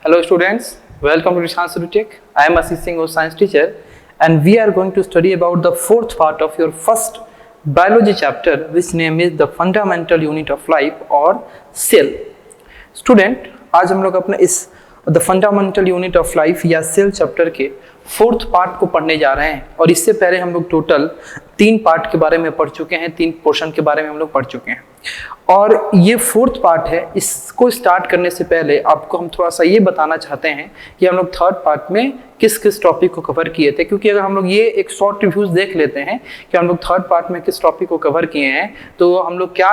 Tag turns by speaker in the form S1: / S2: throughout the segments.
S1: Hello students, welcome to Rishan Surutech. I am Ashish Singh, your science teacher, and we are going to study about the fourth part of your first biology chapter, which name is the fundamental unit of life or cell. Student, आज हम लोग अपने इस the fundamental unit of life या cell chapter के fourth part को पढ़ने जा रहे हैं। और इससे पहले हम लोग टोटल 3 पार्ट के बारे में पढ़ चुके हैं, 3 पोर्शन के बारे में हम लोग पढ़ चुके हैं और ये फोर्थ पार्ट है। इसको स्टार्ट करने से पहले आपको हम थोड़ा सा ये बताना चाहते हैं कि हम लोग थर्ड पार्ट में किस किस टॉपिक को कवर किए थे, क्योंकि अगर हम लोग ये एक शॉर्ट रिव्यूज देख लेते हैं कि हम लोग थर्ड पार्ट में किस टॉपिक को कवर किए हैं तो हम लोग क्या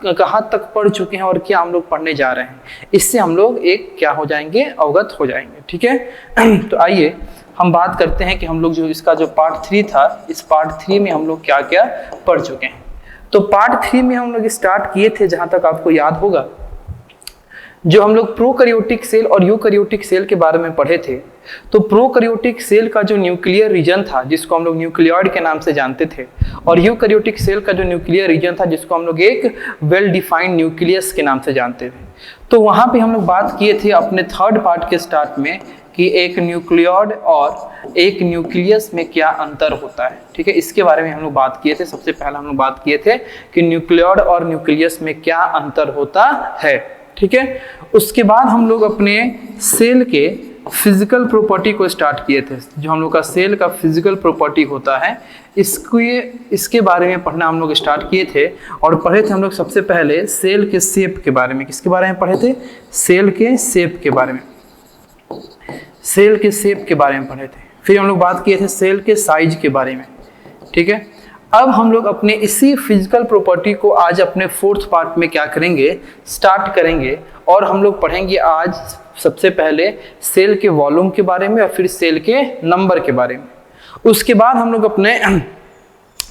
S1: कहाँ तक पढ़ चुके हैं और क्या हम लोग पढ़ने जा रहे हैं, इससे हम लोग एक क्या हो जाएंगे, अवगत हो जाएंगे। ठीक है, तो आइए हम बात करते हैं कि हम लोग जो इसका जो पार्ट 3 था, इस पार्ट 3 में हम लोग क्या क्या पढ़ चुके हैं। तो पार्ट 3 में हम लोग स्टार्ट किए थे, जहां तक आपको याद होगा, जो हम लोग प्रोकैरियोटिक सेल और यूकैरियोटिक सेल के बारे में पढ़े थे। तो प्रोकैरियोटिक सेल का जो न्यूक्लियर रीजन था, जिसको हम लोग न्यूक्लियॉइड के नाम से जानते थे, और यूकैरियोटिक सेल का जो न्यूक्लियर रीजन था, जिसको हम लोग एक वेल डिफाइंड न्यूक्लियस के नाम से जानते थे। तो वहां पे हम लोग बात किए थे अपने थर्ड पार्ट के स्टार्ट में कि एक न्यूक्लियॉइड और एक न्यूक्लियस में क्या अंतर होता है। ठीक है, इसके बारे में हम लोग बात किए थे। सबसे पहले हम लोग बात किए थे कि न्यूक्लियॉइड और न्यूक्लियस में क्या अंतर होता है। ठीक है, उसके बाद हम लोग अपने सेल के फिजिकल प्रॉपर्टी को स्टार्ट किए थे। जो हम लोग का सेल का फिजिकल प्रॉपर्टी होता है, इसके बारे में पढ़ना हम लोग स्टार्ट किए थे। और पढ़े थे हम लोग सबसे पहले सेल के शेप के बारे में। किसके बारे में पढ़े थे? सेल के शेप के बारे में। सेल के शेप के बारे में पढ़े थे। फिर हम लोग बात किए थे सेल के साइज के बारे में। ठीक है, अब हम लोग अपने इसी फिजिकल प्रॉपर्टी को आज अपने फोर्थ पार्ट में क्या करेंगे, स्टार्ट करेंगे। और हम लोग पढ़ेंगे आज सबसे पहले सेल के वॉल्यूम के बारे में और फिर सेल के नंबर के बारे में। उसके बाद हम लोग अपने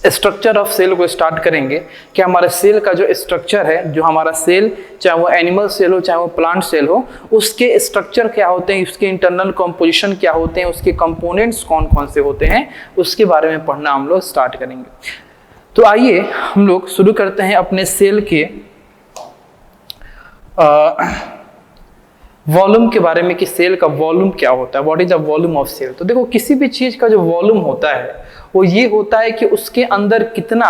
S1: स्ट्रक्चर ऑफ सेल को स्टार्ट करेंगे कि हमारे सेल का जो स्ट्रक्चर है, जो हमारा सेल, चाहे वो एनिमल सेल हो चाहे वो प्लांट सेल हो, उसके स्ट्रक्चर क्या होते हैं, उसके इंटरनल कंपोजिशन क्या होते हैं, उसके कंपोनेंट्स कौन कौन से होते हैं, उसके बारे में पढ़ना हम लोग स्टार्ट करेंगे। तो आइए हम लोग शुरू करते हैं अपने सेल के वॉल्यूम के बारे में कि सेल का वॉल्यूम क्या होता है, what is the volume of cell. तो देखो, किसी भी चीज का जो वॉल्यूम होता है वो ये होता है कि उसके अंदर कितना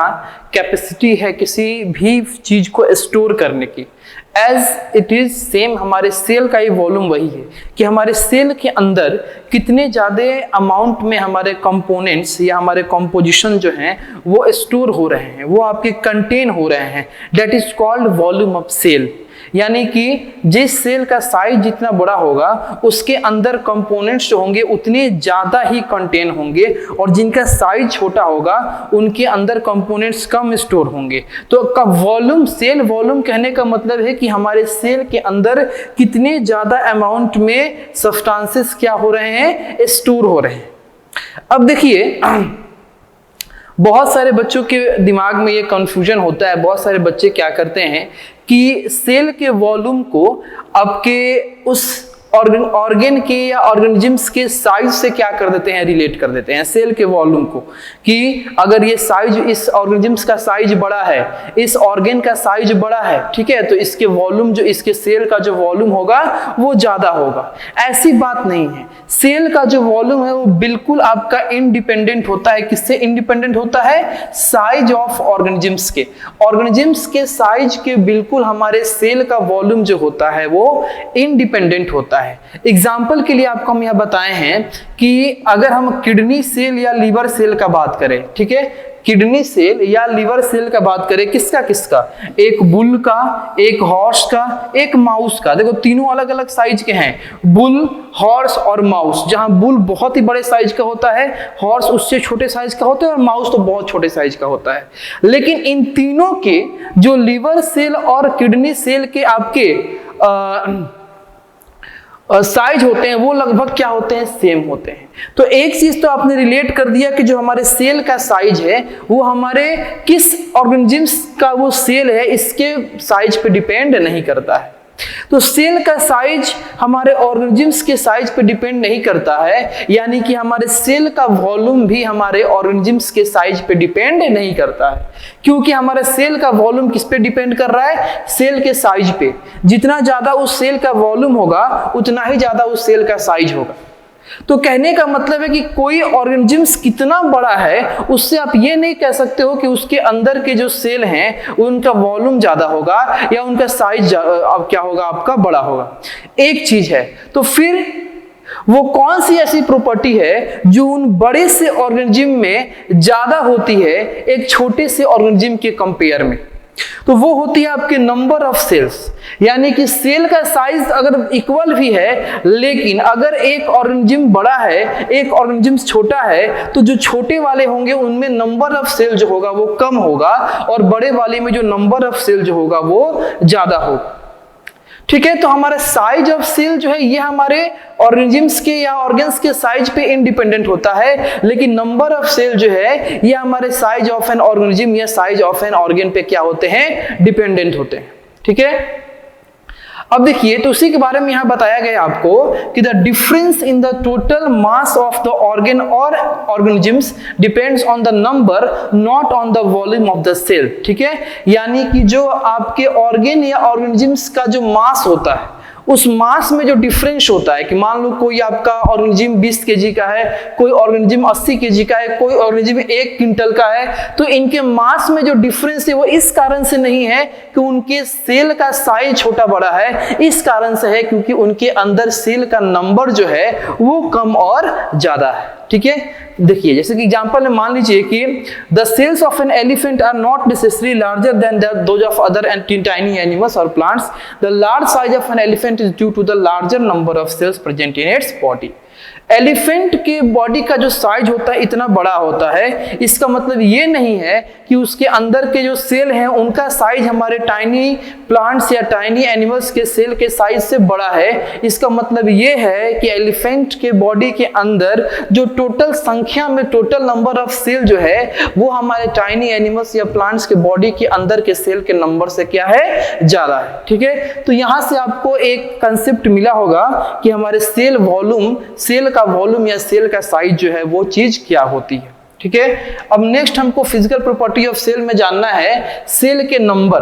S1: कैपेसिटी है किसी भी चीज को स्टोर करने की। एज इट इज सेम हमारे सेल का ही वॉल्यूम वही है कि हमारे सेल के अंदर कितने ज़्यादा अमाउंट में हमारे कंपोनेंट्स या हमारे कंपोजिशन जो हैं वो स्टोर हो रहे हैं, वो आपके कंटेन हो रहे हैं। That is called volume of cell. यानी कि जिस सेल का साइज जितना बड़ा होगा उसके अंदर कंपोनेंट्स जो होंगे उतने ज़्यादा ही कंटेन होंगे, और जिनका साइज छोटा होगा उनके अंदर कंपोनेंट्स कम स्टोर होंगे। तो का वॉल्यूम, सेल वॉल्यूम कहने का मतलब है कि हमारे सेल के अंदर कितने ज़्यादा अमाउंट में सब्सटेंसेस क्या हो रहे हैं, स्टोर हो रहे हैं। अब देखिए, बहुत सारे बच्चों के दिमाग में ये कंफ्यूजन होता है। बहुत सारे बच्चे क्या करते हैं कि सेल के वॉल्यूम को आपके उस ऑर्गेन के या ऑर्गेनिजम्स के साइज से क्या कर देते हैं, रिलेट कर देते हैं सेल के वॉल्यूम को, कि अगर ये साइज, इस ऑर्गेनिजम्स का साइज बड़ा है, इस ऑर्गेन का साइज बड़ा है, ठीक है, तो इसके वॉल्यूम, जो इसके सेल का जो वॉल्यूम होगा वो ज्यादा होगा। ऐसी बात नहीं है। सेल का जो वॉल्यूम है वो बिल्कुल आपका इंडिपेंडेंट होता है। किससे इंडिपेंडेंट होता है? साइज ऑफ ऑर्गेनिजम्स के। ऑर्गेनिजम्स के साइज के बिल्कुल हमारे सेल का वॉल्यूम जो होता है वो इंडिपेंडेंट होता है। एग्जाम्पल के लिए आपको हम यह बताए हैं कि अगर हम किडनी सेल या लीवर सेल का बात करें, ठीक है, किडनी सेल या लीवर सेल का बात करें, किसका किसका, एक बुल का, एक हॉर्स का, एक माउस का। देखो, तीनों अलग अलग साइज के हैं, बुल, हॉर्स और माउस। जहां बुल बहुत ही बड़े साइज का होता है, हॉर्स उससे छोटे साइज का होता है और माउस तो बहुत छोटे साइज का होता है। लेकिन इन तीनों के जो लीवर सेल और किडनी सेल के आपके साइज होते हैं वो लगभग क्या होते हैं, सेम होते हैं। तो एक चीज तो आपने रिलेट कर दिया कि जो हमारे सेल का साइज है वो हमारे किस ऑर्गेनिजम्स का वो सेल है इसके साइज पे डिपेंड नहीं करता है। तो सेल का साइज हमारे ऑर्गेनिजम्स के साइज पे डिपेंड नहीं करता है, यानी कि हमारे सेल का वॉल्यूम भी हमारे ऑर्गेनिजम्स के साइज पे डिपेंड नहीं करता है, क्योंकि हमारे सेल का वॉल्यूम किस पे डिपेंड कर रहा है, सेल के साइज पे। जितना ज्यादा उस सेल का वॉल्यूम होगा उतना ही ज्यादा उस सेल का साइज होगा। तो कहने का मतलब है कि कोई ऑर्गेनिजम्स कितना बड़ा है उससे आप ये नहीं कह सकते हो कि उसके अंदर के जो सेल हैं उनका वॉल्यूम ज्यादा होगा या उनका साइज अब क्या होगा, आपका बड़ा होगा। एक चीज है, तो फिर वो कौन सी ऐसी प्रॉपर्टी है जो उन बड़े से ऑर्गेनिज्म में ज्यादा होती है एक छोटे से ऑर्गेनिज्म के कंपेयर में? तो वो होती है आपके नंबर ऑफ सेल्स। यानी कि सेल का साइज अगर इक्वल भी है, लेकिन अगर एक ऑर्गेनिज्म बड़ा है एक ऑर्गेनिज्म छोटा है, तो जो छोटे वाले होंगे उनमें नंबर ऑफ सेल जो होगा वो कम होगा और बड़े वाले में जो नंबर ऑफ सेल जो होगा वो ज्यादा होगा। ठीक है, तो हमारा साइज ऑफ सेल जो है ये हमारे ऑर्गेनिजम्स के या ऑर्गन्स के साइज पे इंडिपेंडेंट होता है, लेकिन नंबर ऑफ सेल जो है ये हमारे साइज ऑफ एन ऑर्गेनिज्म या साइज ऑफ एन ऑर्गन पे क्या होते हैं, डिपेंडेंट होते हैं। ठीक है, अब देखिए, तो उसी के बारे में यहां बताया गया आपको कि the difference in the total mass of the organ और organisms depends on the number not on the volume of the cell. ठीक है, यानी कि जो आपके ऑर्गन या ऑर्गेनिजम्स का जो मास होता है उस मास में जो डिफरेंस होता है कि मान लो कोई आपका ऑर्गेनिज्म 20 केजी का है, कोई ऑर्गेनिज्म 80 केजी का है, कोई ऑर्गेनिज्म 1 क्विंटल का है, तो इनके मास में जो डिफरेंस है वो इस कारण से नहीं है कि उनके सेल का साइज छोटा बड़ा है, इस कारण से है क्योंकि उनके अंदर सेल का नंबर जो है वो कम और ज्यादा है। ठीक है, देखिए जैसे कि एग्जांपल में मान लीजिए कि the cells of an elephant are not necessary larger than those of other and tiny animals और plants. The large size of an elephant is due to the larger number of cells present in its body. Elephant के body का जो size होता है इतना बड़ा होता है, इसका मतलब ये नहीं है कि उसके अंदर के जो सेल हैं उनका साइज हमारे टाइनी प्लांट्स या टाइनी एनिमल्स के सेल के साइज से बड़ा है। इसका मतलब ये है कि एलिफेंट के बॉडी के अंदर जो टोटल संख्या में टोटल नंबर ऑफ सेल जो है वो हमारे टाइनी एनिमल्स या प्लांट्स के बॉडी के अंदर के सेल के नंबर से क्या है, ज्यादा है। ठीक है, तो यहां से आपको एक कंसेप्ट मिला होगा कि हमारे सेल वॉल्यूम, सेल का वॉल्यूम या सेल का साइज जो है वो चीज क्या होती है। ठीक है, अब नेक्स्ट हमको फिजिकल प्रॉपर्टी ऑफ सेल में जानना है सेल के नंबर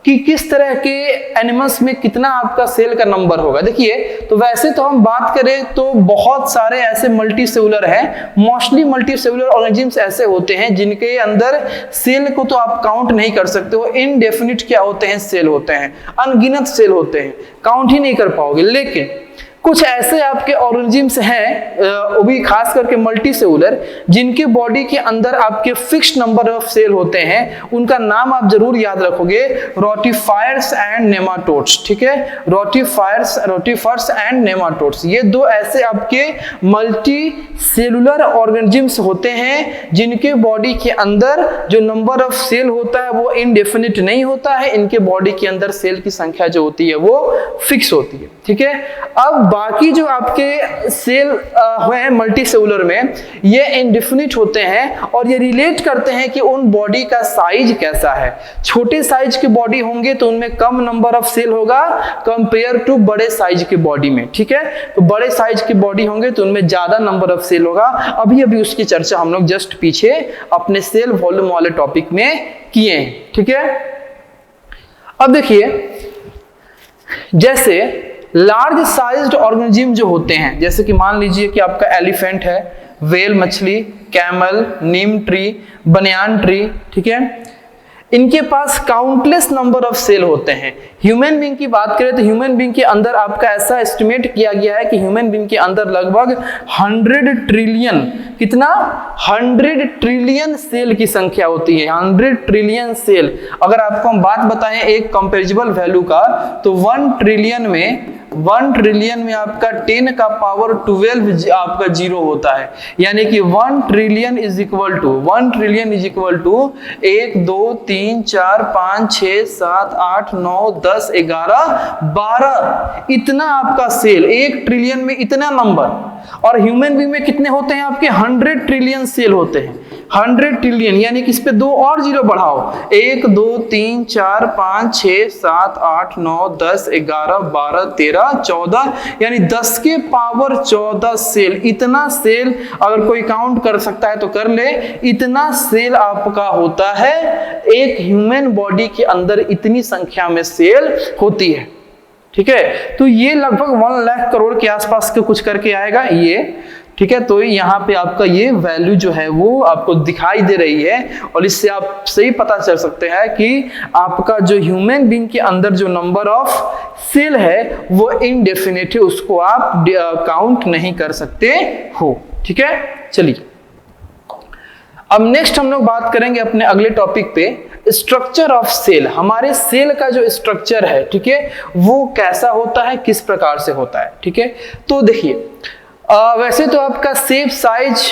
S1: कि किस तरह के एनिमल्स में कितना आपका सेल का नंबर होगा। देखिए, तो वैसे तो हम बात करें तो बहुत सारे ऐसे मल्टी सेलुलर हैं, मोस्टली मल्टी सेलुलर ऑर्गेनिजम्स ऐसे होते हैं जिनके अंदर सेल को तो आप काउंट नहीं कर सकते हो, इनडेफिनिट क्या होते हैं, सेल होते हैं, अनगिनत सेल होते हैं, काउंट ही नहीं कर पाओगे। लेकिन कुछ ऐसे आपके ऑर्गेनिजम्स हैं, वो भी खास करके मल्टी सेलुलर, जिनके बॉडी के अंदर आपके फिक्स्ड नंबर ऑफ सेल होते हैं। उनका नाम आप जरूर याद रखोगे, रोटिफायर्स एंड नेमाटोड्स। ठीक है, रोटिफर्स एंड नेमाटोड्स, ये दो ऐसे आपके मल्टी सेलुलर ऑर्गेनिजम्स होते हैं जिनके बॉडी के अंदर जो नंबर ऑफ सेल होता है वो इनडेफिनिट नहीं होता है, इनके बॉडी के अंदर सेल की संख्या जो होती है वो फिक्स होती है। ठीक है, अब बाकी जो आपके सेल हुए मल्टी सेलुलर में ये इनडेफिनिट होते हैं और ये रिलेट करते हैं कि उन बॉडी का साइज कैसा है। छोटे साइज के बॉडी होंगे तो उनमें कम नंबर ऑफ सेल होगा कंपेयर टू बड़े साइज के बॉडी में। ठीक है, तो बड़े साइज के बॉडी होंगे तो उनमें ज्यादा नंबर ऑफ सेल होगा। अभी उसकी चर्चा हम लोग जस्ट पीछे अपने सेल वॉल्यूम वाले टॉपिक में किए हैं। ठीक है, अब देखिए जैसे लार्ज साइज्ड ऑर्गेनिज्म जो होते हैं, जैसे कि मान लीजिए कि आपका एलिफेंट है, व्हेल मछली, कैमल, नीम ट्री, बनियान ट्री। ठीक है, इनके पास काउंटलेस नंबर ऑफ सेल होते हैं। ह्यूमन बीइंग की बात करें तो ह्यूमन बीइंग के अंदर आपका ऐसा एस्टिमेट किया गया है कि ह्यूमन बीइंग के अंदर लगभग 100 ट्रिलियन, कितना, 100 ट्रिलियन सेल की संख्या होती है। 100 ट्रिलियन सेल। अगर आपको हम बात बताएं एक कंपेरेबल वैल्यू का, तो 1 ट्रिलियन में आपका 10 का पावर 12 आपका जीरो होता है। यानी कि 1 ट्रिलियन इज इक्वल टू 1 2 3 4 5 6 7 8 9 10 11 12, इतना आपका सेल, 1 ट्रिलियन में इतना नंबर। और ह्यूमन बीइंग में कितने होते हैं आपके, 100 ट्रिलियन सेल होते हैं। 100 ट्रिलियन, यानी कि इस पे 2 और जीरो बढ़ाओ, 1 2 3 4 5 6 7 8 9 10 11 12 13 14, यानी 10 के पावर 14 सेल। इतना सेल अगर कोई काउंट कर सकता है तो कर ले, इतना सेल आपका होता है एक ह्यूमन बॉडी के अंदर, इतनी संख्या में सेल होती है। ठीक है, तो ये लगभग 1 लाख करोड़ के आसपास के कुछ करके आएगा ये। ठीक है, तो यहाँ पे आपका ये वैल्यू जो है वो आपको दिखाई दे रही है, और इससे आप सही पता चल सकते हैं कि आपका जो ह्यूमन बीइंग के अंदर जो नंबर ऑफ सेल है वो इनडेफिनिट है, उसको आप काउंट नहीं कर सकते हो। ठीक है, चलिए अब नेक्स्ट हम लोग बात करेंगे अपने अगले टॉपिक पे, स्ट्रक्चर ऑफ सेल। हमारे सेल का जो स्ट्रक्चर है, ठीक है, वो कैसा होता है, किस प्रकार से होता है। ठीक है, तो देखिए वैसे तो आपका शेप साइज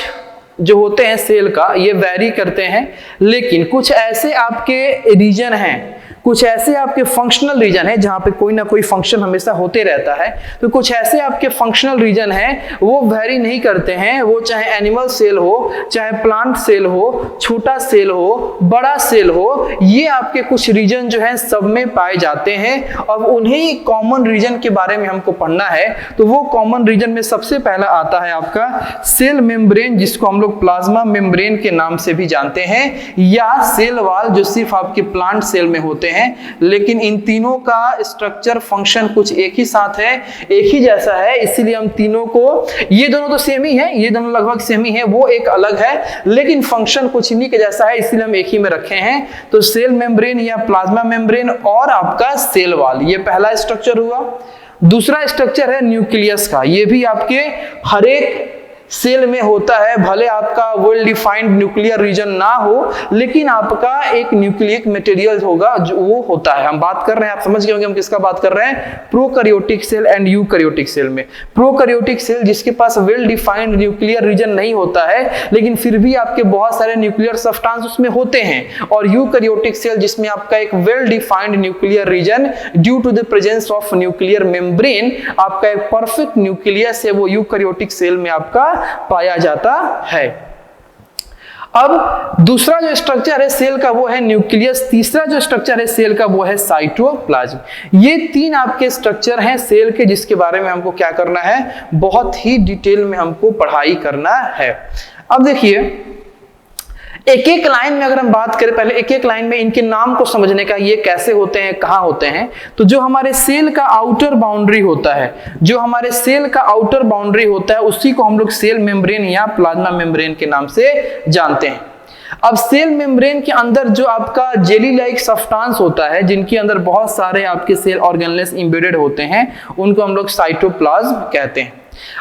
S1: जो होते हैं सेल का ये वैरी करते हैं, लेकिन कुछ ऐसे आपके रीजन हैं, कुछ ऐसे आपके फंक्शनल रीजन है जहां पे कोई ना कोई फंक्शन हमेशा होते रहता है, तो कुछ ऐसे आपके फंक्शनल रीजन हैं वो वेरी नहीं करते हैं, वो चाहे एनिमल सेल हो, चाहे प्लांट सेल हो, छोटा सेल हो, बड़ा सेल हो, ये आपके कुछ रीजन जो है सब में पाए जाते हैं। अब उन्हीं कॉमन रीजन के बारे में हमको पढ़ना है, तो वो कॉमन रीजन में सबसे पहला आता है आपका सेल मेम्ब्रेन, जिसको हम लोग प्लाज्मा मेम्ब्रेन के नाम से भी जानते हैं, या सेल वॉल, जो सिर्फ आपके प्लांट सेल में होते हैं। लेकिन इन तीनों का स्ट्रक्चर फंक्शन कुछ एक ही साथ है, एक ही जैसा है, इसीलिए हम तीनों को, ये दोनों तो सेम ही है, ये दोनों लगभग सेम ही है, वो एक अलग है, लेकिन फंक्शन कुछ इन्हीं के जैसा है, इसीलिए हम एक ही में रखे हैं। तो सेल मेम्ब्रेन या प्लाज्मा मेम्ब्रेन और आपका सेल वॉल, ये पहला स्ट्रक्चर हुआ। दूसरा स्ट्रक्चर है न्यूक्लियस का, ये भी आपके हर एक सेल में होता है, भले आपका वेल डिफाइंड न्यूक्लियर रीजन ना हो, लेकिन आपका एक न्यूक्लियक मटेरियल होगा जो वो होता है। हम बात कर रहे हैं, आप समझ गए होंगे हम किसका बात कर रहे हैं, prokaryotic cell and eukaryotic cell में। प्रोकैरियोटिक सेल जिसके पास वेल डिफाइंड न्यूक्लियर रीजन नहीं होता है, लेकिन फिर भी आपके बहुत सारे न्यूक्लियर सब्सटेंस उसमें होते हैं, और यूकैरियोटिक सेल जिसमें आपका एक well defined nuclear region due to the presence of nuclear membrane, आपका एक परफेक्ट न्यूक्लियस है, वो यूकैरियोटिक सेल में आपका पाया जाता है। अब दूसरा जो स्ट्रक्चर है सेल का वो है न्यूक्लियस, तीसरा जो स्ट्रक्चर है सेल का वो है साइटोप्लाज्म। ये तीन आपके स्ट्रक्चर हैं सेल के, जिसके बारे में हमको क्या करना है, बहुत ही डिटेल में हमको पढ़ाई करना है। अब देखिए एक एक लाइन में अगर हम बात करें, पहले एक एक लाइन में इनके नाम को समझने का, ये कैसे होते हैं, कहाँ होते हैं। तो जो हमारे सेल का आउटर बाउंड्री होता है, जो हमारे सेल का आउटर बाउंड्री होता है, उसी को हम लोग सेल मेम्ब्रेन या प्लाज्मा मेम्ब्रेन के नाम से जानते हैं। अब सेल मेम्ब्रेन के अंदर जो आपका जेली लाइक सब्सटेंस होता है, जिनके अंदर बहुत सारे आपके सेल ऑर्गेनेल्स एम्बेडेड होते हैं, उनको हम लोग साइटोप्लाज्म कहते हैं।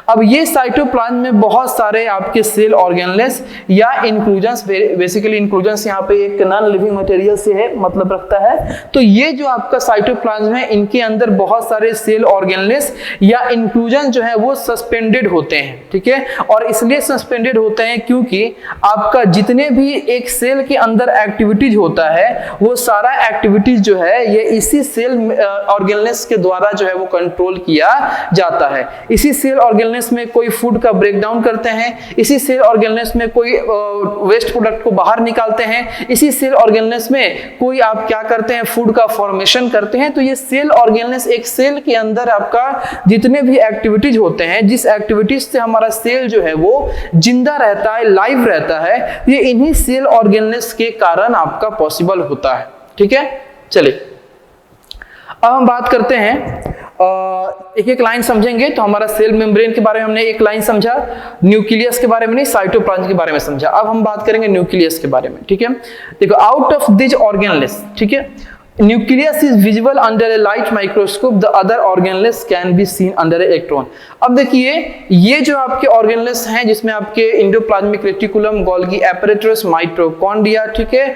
S1: अब ये साइटोप्लाज्म में बहुत सारे आपके सेल ऑर्गेनेल्स या इंक्लूजन्स, बेसिकली इंक्लूजन्स यहाँ पे एक नॉन लिविंग मटेरियल से है मतलब रखता है, तो ये जो आपका साइटोप्लाज्म है, इनके अंदर बहुत सारे सेल ऑर्गेनेल्स या इंक्लूजन जो है वो सस्पेंडेड होते हैं। ठीक है, और इसलिए सस्पेंडेड होते हैं क्योंकि आपका जितने भी एक सेल के अंदर एक्टिविटीज होता है, वो सारा एक्टिविटीज जो है ये इसी सेल ऑर्गेनेल्स के द्वारा जो है वो कंट्रोल किया जाता है। इसी सेल ऑर्गेनेल्स में कोई फूड का ब्रेकडाउन करते हैं, इसी सेल ऑर्गेनेल्स में कोई वेस्ट प्रोडक्ट को बाहर निकालते हैं, इसी सेल ऑर्गेनेल्स में कोई आप क्या करते हैं, फूड का फॉर्मेशन करते हैं। तो ये सेल ऑर्गेनेल्स, एक सेल के अंदर आपका जितने भी एक्टिविटीज होते हैं, जिस एक्टिविटीज से हमारा सेल जो है वो जिंदा रहता है, लाइव रहता है, ये इन्हीं सेल ऑर्गेनेल्स के कारण आपका पॉसिबल होता है। ठीक है, चलिए अब हम बात करते हैं, एक एक लाइन समझेंगे। तो हमारा सेल मेम्ब्रेन के बारे में हमने एक लाइन समझा, न्यूक्लियस के बारे में नहीं, साइटोप्लाज्म के बारे में समझा। अब हम बात करेंगे न्यूक्लियस के बारे में। ठीक है, देखो आउट ऑफ दिस ऑर्गेनेल्स, ठीक है, nucleus is visible under A light microscope, the other organelles can be seen under A electron. अब देखिए ये जो आपके ऑर्गेनेल्स हैं, जिसमें आपके endoplasmic reticulum, Golgi apparatus, mitochondria, ठीक है,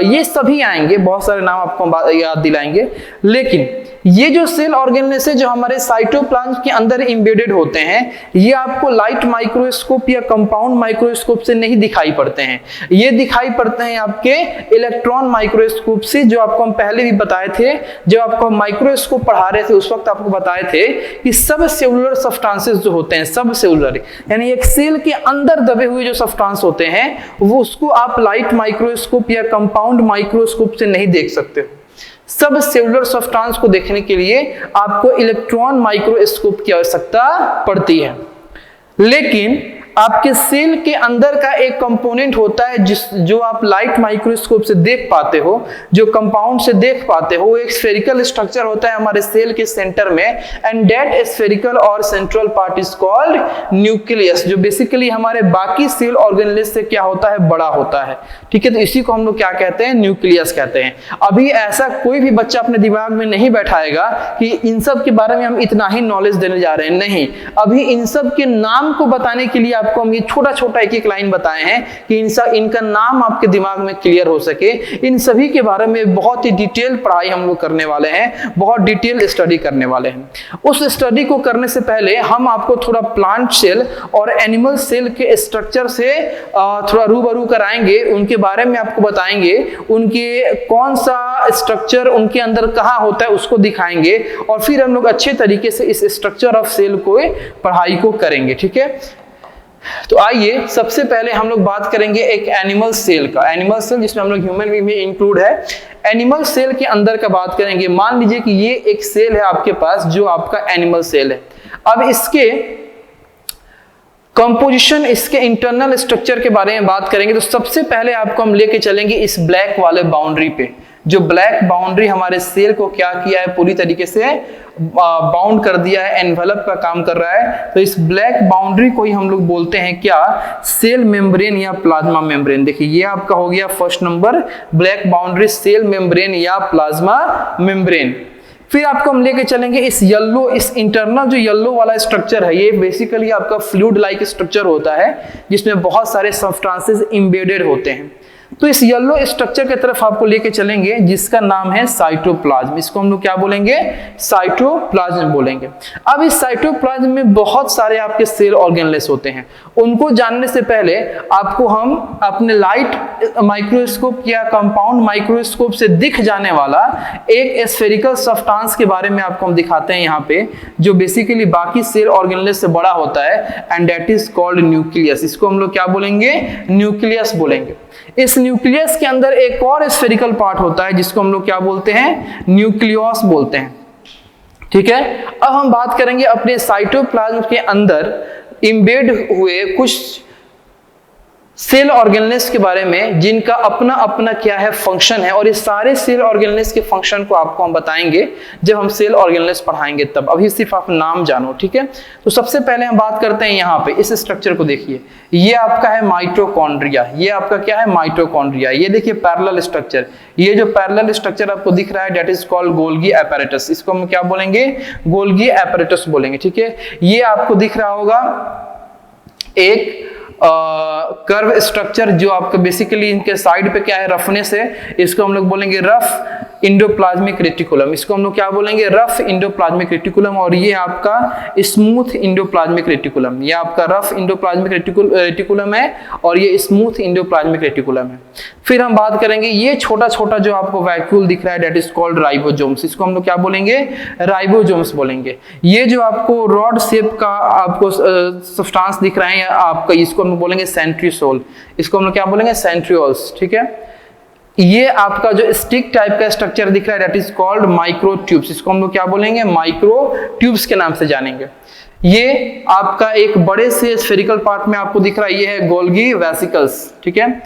S1: ये सभी आएंगे, बहुत सारे नाम आपको याद दिलाएंगे। लेकिन ये जो सेल ऑर्गेनेल्स है जो हमारे साइटोप्लाज्म के अंदर एम्बेडेड होते हैं, ये आपको लाइट माइक्रोस्कोप या कंपाउंड माइक्रोस्कोप से नहीं दिखाई पड़ते हैं, ये दिखाई पड़ते हैं आपके इलेक्ट्रॉन माइक्रोस्कोप से, जो आपको हम पहले भी बताए थे, जब आपको माइक्रोस्कोप पढ़ा रहे थे उस वक्त आपको बताए थे कि सब सेलुलर सब्सटेंसेस जो होते हैं, सब सेलुलर यानी एक सेल के अंदर दबे हुए जो सब्सटेंस होते हैं वो उसको आप लाइट माइक्रोस्कोप या कंपाउंड माइक्रोस्कोप से नहीं देख सकते। सब सेलुलर सब्सटेंस को देखने के लिए आपको इलेक्ट्रॉन माइक्रोस्कोप की आवश्यकता पड़ती है। लेकिन आपके सेल के अंदर का एक कंपोनेंट होता है जो आप लाइट माइक्रोस्कोप से देख पाते हो, जो कंपाउंड से देख पाते हो, एक स्फेरिकल स्ट्रक्चर होता है हमारे सेल के सेंटर में, एंड दैट स्फेरिकल और central part is called nucleus, जो बेसिकली हमारे बाकी सेल ऑर्गेनेल्स से क्या होता है, बड़ा होता है। ठीक है, तो इसी को हम लोग क्या कहते हैं, न्यूक्लियस कहते हैं। अभी ऐसा कोई भी बच्चा अपने दिमाग में नहीं बैठाएगा कि इन सब के बारे में हम इतना ही नॉलेज देने जा रहे हैं, नहीं। अभी इन सब के नाम को बताने के लिए आपको हम ये छोटा छोटा एक एक लाइन बताए हैं कि इनका नाम आपके दिमाग में क्लियर हो सके। इन सभी के बारे में बहुत ही डिटेल पढ़ाई हम लोग करने वाले हैं, बहुत डिटेल स्टडी करने वाले हैं। उस स्टडी को करने से पहले हम आपको थोड़ा प्लांट सेल और एनिमल सेल के स्ट्रक्चर से थोड़ा रूबरू कराएंगे, उनके बारे में आपको बताएंगे, उनके कौन सा स्ट्रक्चर उनके अंदर कहाँ होता है उसको दिखाएंगे, और फिर हम लोग अच्छे तरीके से इस स्ट्रक्चर ऑफ सेल को पढ़ाई को करेंगे। ठीक है, तो आइए सबसे पहले हम लोग बात करेंगे एक एनिमल सेल का। एनिमल सेल जिसमें हम लोग ह्यूमन बीइंग भी इंक्लूड है। एनिमल सेल के अंदर का बात करेंगे। मान लीजिए कि ये एक सेल है आपके पास जो आपका एनिमल सेल है। अब इसके कंपोजिशन, इसके इंटरनल स्ट्रक्चर के बारे में बात करेंगे तो सबसे पहले आपको हम लेके चलेंगे इस ब्लैक वाले बाउंड्री पे। जो ब्लैक बाउंड्री हमारे सेल को क्या किया है, पूरी तरीके से बाउंड कर दिया है, एनवेलप का काम कर रहा है। तो इस ब्लैक बाउंड्री को ही हम लोग बोलते हैं क्या, सेल मेम्ब्रेन या प्लाज्मा मेम्ब्रेन। देखिए ये आपका हो गया first number, black boundary, cell membrane या प्लाज्मा मेम्ब्रेन। फिर आपको हम लेके चलेंगे इस येलो, इस इंटरनल जो येलो वाला स्ट्रक्चर है, ये बेसिकली आपका फ्लूइड लाइक स्ट्रक्चर होता है जिसमें बहुत सारे सब्सटेंसेस एम्बेडेड होते हैं। तो इस येलो स्ट्रक्चर की तरफ आपको लेके चलेंगे जिसका नाम है साइटोप्लाज्म। इसको हम लोग क्या बोलेंगे, साइटोप्लाज्म बोलेंगे। अब इस साइटोप्लाज्म में बहुत सारे आपके सेल ऑर्गेनेल्स होते हैं। उनको जानने से पहले आपको हम अपने लाइट माइक्रोस्कोप या कंपाउंड माइक्रोस्कोप से दिख जाने वाला एक स्फेरिकल सब्सटेंस के बारे में आपको हम दिखाते हैं यहाँ पे, जो बेसिकली बाकी सेल ऑर्गेनेल्स से बड़ा होता है, and that is called nucleus. इसको हम लोग क्या बोलेंगे, न्यूक्लियस बोलेंगे। इस न्यूक्लियस के अंदर एक और स्फेरिकल पार्ट होता है जिसको हम लोग क्या बोलते हैं, न्यूक्लियस बोलते हैं। ठीक है, अब हम बात करेंगे अपने साइटोप्लाज्म के अंदर एम्बेड हुए कुछ सेल ऑर्गेनेल्स के बारे में जिनका अपना अपना क्या है, फंक्शन है। और ये सारे सेल ऑर्गेनेल्स के फंक्शन को आपको हम बताएंगे जब हम सेल ऑर्गेनेल्स पढ़ाएंगे तब, अभी सिर्फ आप नाम जानो। ठीक है, तो सबसे पहले हम बात करते हैं यहाँ पे इस स्ट्रक्चर को देखिए। ये आपका है माइटोकॉन्ड्रिया, ये आपका क्या है, माइटोकॉन्ड्रिया। ये देखिए पैरेलल स्ट्रक्चर, ये जो पैरेलल स्ट्रक्चर आपको दिख रहा है that is called Golgi apparatus। इसको हम क्या बोलेंगे, गोल्गी apparatus बोलेंगे। ठीक है, ये आपको दिख रहा होगा एक कर्व स्ट्रक्चर जो आपका बेसिकली इनके साइड पे क्या है, रफनेस है। इसको हम लोग बोलेंगे रफ इंडोप्लाज्मिक रेटिकुलम। इसको हम लोग क्या बोलेंगे, रफ इंडोप्लाज्मिक रेटिकुलम। और ये आपका स्मूथ इंडोप्लाज्मिक रेटिकुलम, ये आपका रफ इंडोप्लाज्मिक रेटिकुलम है और ये स्मूथ इंडोप्लाज्मिक रेटिकुलम है। फिर हम बात करेंगे ये छोटा छोटा जो आपको वैक्यूल दिख रहा है दैट इज कॉल्ड राइबोसोम्स। इसको हम लोग क्या बोलेंगे, राइबोसोम्स बोलेंगे। ये जो आपको रॉड शेप का आपको सब्सटेंस दिख रहा है आपका, इसको हम बोलेंगे सेंट्रियोल। इसको हम लोग क्या बोलेंगे, सेंट्रियोल्स। ठीक है, ये आपका जो स्टिक टाइप का स्ट्रक्चर दिख रहा है दैट इज कॉल्ड माइक्रोट्यूब्स। इसको हम लोग क्या बोलेंगे, माइक्रोट्यूब्स के नाम से जानेंगे। ये आपका एक बड़े से स्फेरिकल पार्ट में आपको दिख रहा है, ये है गोल्गी वेसिकल्स। ठीक है,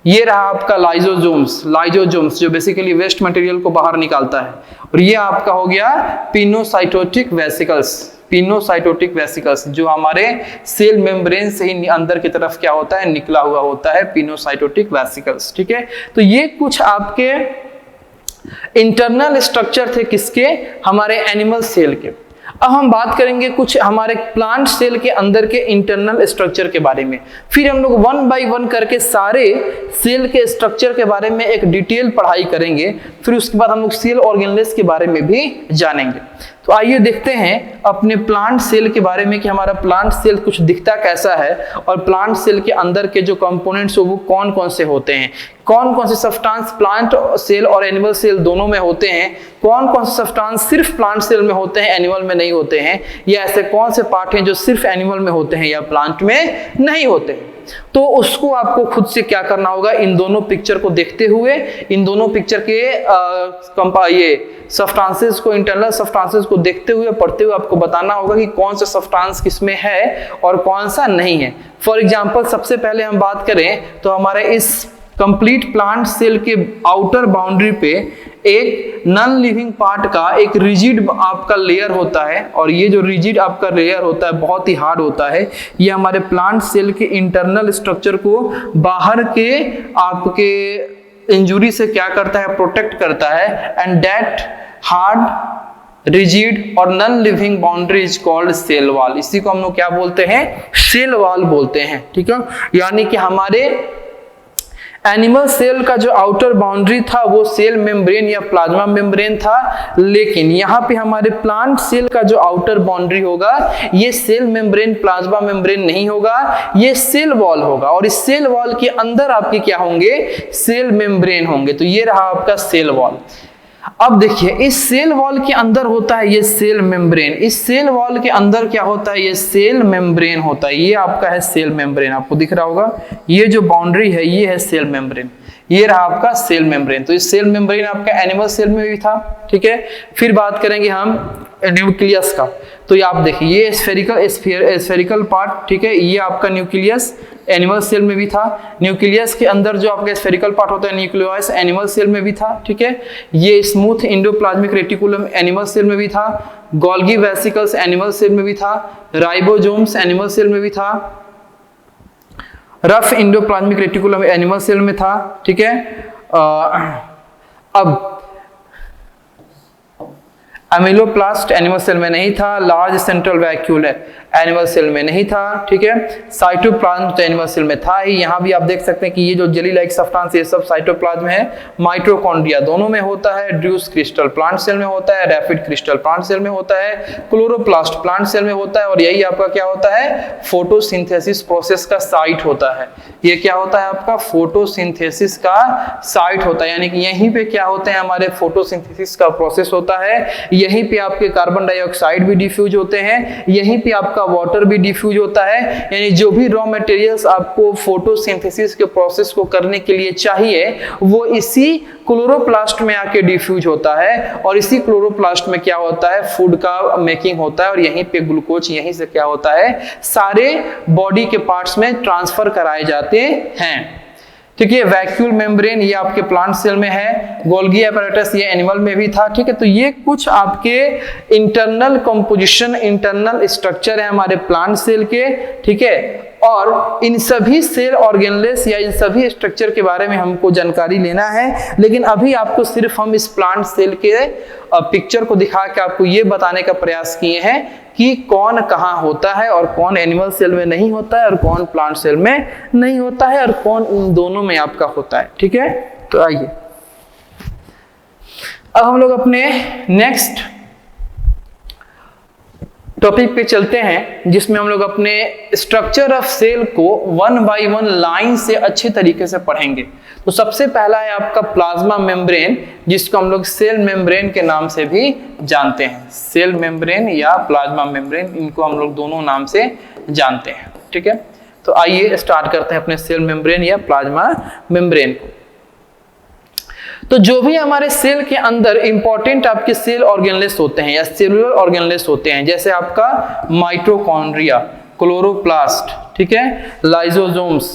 S1: ये रहा आपका लाइजोसोम्स, लाइजोसोम्स जो बेसिकली वेस्ट मटेरियल को बाहर निकालता है। और ये आपका हो गया पिनोसाइटोटिक वेसिकल्स, पिनोसाइटोटिक वेसिकल्स जो हमारे सेल मेम्ब्रेन से ही अंदर की तरफ क्या होता है, निकला हुआ होता है, पिनोसाइटोटिक वेसिकल्स। ठीक है, तो ये कुछ आपके इंटरनल स्ट्रक्चर थे किसके, हमारे एनिमल सेल के। अब हम बात करेंगे कुछ हमारे प्लांट सेल के अंदर के इंटरनल स्ट्रक्चर के बारे में, फिर हम लोग वन बाय वन करके सारे सेल के स्ट्रक्चर के बारे में एक डिटेल पढ़ाई करेंगे, फिर उसके बाद हम लोग सेल ऑर्गेनेल्स के बारे में भी जानेंगे। तो आइए देखते हैं अपने प्लांट सेल के बारे में कि हमारा प्लांट सेल कुछ दिखता कैसा है और प्लांट सेल के अंदर के जो कंपोनेंट्स हो वो कौन कौन से होते हैं, कौन कौन से सब्सटेंस प्लांट सेल और एनिमल सेल दोनों में होते हैं, कौन कौन से सब्सटेंस सिर्फ प्लांट सेल में होते हैं एनिमल में नहीं होते हैं, या ऐसे कौन से पार्ट हैं जो सिर्फ एनिमल में होते हैं या प्लांट में नहीं होते हैं। तो उसको आपको खुद से क्या करना होगा, इन दोनों पिक्चर को देखते हुए इन दोनों पिक्चर के ये सब्सटेंसेस को, इंटरनल सब्सटेंसेस को देखते हुए पढ़ते हुए आपको बताना होगा कि कौन सा सब्सटेंस किसमें है और कौन सा नहीं है। फॉर एग्जांपल सबसे पहले हम बात करें तो हमारे इस कंप्लीट प्लांट सेल के आउटर बाउंड्री पे एक नॉन लिविंग पार्ट का एक रिजिड आपका लेयर होता है, और ये जो रिजिड आपका लेयर होता है बहुत ही हार्ड होता है। ये हमारे प्लांट सेल के इंटरनल स्ट्रक्चर को बाहर के आपके इंजुरी से क्या करता है, प्रोटेक्ट करता है। एंड दैट हार्ड रिजिड और non living boundary is called cell wall. इसी को हम लोग क्या बोलते हैं, सेल वॉल बोलते हैं। ठीक है, यानी कि हमारे एनिमल सेल का जो आउटर बाउंड्री था वो सेल मेम्ब्रेन या प्लाज्मा मेम्ब्रेन था, लेकिन यहाँ पे हमारे प्लांट सेल का जो आउटर बाउंड्री होगा ये सेल मेम्ब्रेन प्लाज्मा मेम्ब्रेन नहीं होगा, ये सेल वॉल होगा। और इस सेल वॉल के अंदर आपके क्या होंगे, सेल मेम्ब्रेन होंगे। तो ये रहा आपका सेल वॉल। अब देखिए इस सेल वॉल के अंदर होता है ये सेल मेम्ब्रेन, इस सेल वॉल के अंदर क्या होता है, ये सेल मेम्ब्रेन होता है। ये आपका है सेल मेम्ब्रेन, आपको दिख रहा होगा ये जो बाउंड्री है ये है सेल मेम्ब्रेन, ये रहा आपका सेल मेम्ब्रेन। तो इस सेल मेम्ब्रेन आपका एनिमल सेल में भी था। ठीक है, फिर बात करेंगे हम न्यूक्लियस का। तो ये आप देखिए ये स्फेरिकल पार्ट, ठीक है, ये आपका न्यूक्लियस एनिमल सेल में भी था। न्यूक्लियस के अंदर जो आपका स्फेरिकल पार्ट होता है न्यूक्लियस एनिमल सेल में भी था। ठीक है, ये smooth endoplasmic reticulum animal cell में भी था। गोल्गी वेसिकल्स एनिमल सेल में भी था। राइबोसोम्स एनिमल सेल में भी था। Rough endoplasmic reticulum animal cell में था। ठीक है, अब अमीलोप्लास्ट एनिमल सेल में नहीं था। Large central vacuole animal cell में नहीं था। ठीक है, साइटोप्लाज्म तो एनिमल सेल में था ही। यहाँ भी आप देख सकते हैं कि ये जो जेली लाइक सब्सटेंस ये सब साइटोप्लाज्म है। माइटोकॉन्ड्रिया दोनों में होता है। ड्यूस क्रिस्टल प्लांट सेल में होता है। रैपिड क्रिस्टल प्लांट सेल में होता है। क्लोरोप्लास्ट प्लांट सेल में होता है। और यही आपका क्या होता है, फोटोसिंथेसिस प्रोसेस का साइट होता है। ये क्या होता है आपका, फोटोसिंथेसिस का साइट होता है। यानी कि यहीं पे क्या होते हैं, हमारे फोटोसिंथेसिस का प्रोसेस होता है। यहीं पे आपके कार्बन डाइऑक्साइड भी डिफ्यूज होते हैं, यहीं पे आपका वाटर भी डिफ्यूज होता है। यानी जो भी रॉ मटेरियल्स आपको फोटोसिंथेसिस के प्रोसेस को करने के लिए चाहिए वो इसी क्लोरोप्लास्ट में आके डिफ्यूज होता है। और इसी क्लोरोप्लास्ट में क्या होता है, फूड का मेकिंग होता है। और यहीं पे ग्लूकोज यहीं से क्या होता है, सारे बॉडी के पार्ट्स में ट्रांसफर कराए जाते हैं। ठीक है, वैक्यूल मेम्ब्रेन ये आपके प्लांट सेल में है। गोल्गी एपैरेटस ये एनिमल में भी था। ठीक है, तो ये कुछ आपके इंटरनल कंपोजिशन, इंटरनल स्ट्रक्चर है हमारे प्लांट सेल के। ठीक है, और इन सभी सेल ऑर्गेनेल्स या इन सभी स्ट्रक्चर के बारे में हमको जानकारी लेना है। लेकिन अभी आपको सिर्फ हम इस प्लांट सेल के पिक्चर को दिखा के आपको ये बताने का प्रयास किए हैं कि कौन कहाँ होता है और कौन एनिमल सेल में नहीं होता है और कौन प्लांट सेल में नहीं होता है और कौन इन दोनों में आपका होता है। ठीक है, तो आइए अब हम लोग अपने नेक्स्ट टॉपिक पे चलते हैं, जिसमें हम लोग अपने स्ट्रक्चर ऑफ सेल को वन बाय वन लाइन से अच्छे तरीके से पढ़ेंगे। तो सबसे पहला है आपका प्लाज्मा मेम्ब्रेन, जिसको हम लोग सेल मेम्ब्रेन के नाम से भी जानते हैं। सेल मेम्ब्रेन या प्लाज्मा मेम्ब्रेन, इनको हम लोग दोनों नाम से जानते हैं। ठीक है, तो आइए स्टार्ट करते हैं अपने सेल मेम्ब्रेन या प्लाज्मा मेम्ब्रेन को। तो जो भी हमारे सेल के अंदर इंपॉर्टेंट आपके सेल ऑर्गेनेल्स होते हैं या सेलुलर ऑर्गेनेल्स होते हैं, जैसे आपका माइटोकॉन्ड्रिया, क्लोरोप्लास्ट, ठीक है, lysosomes,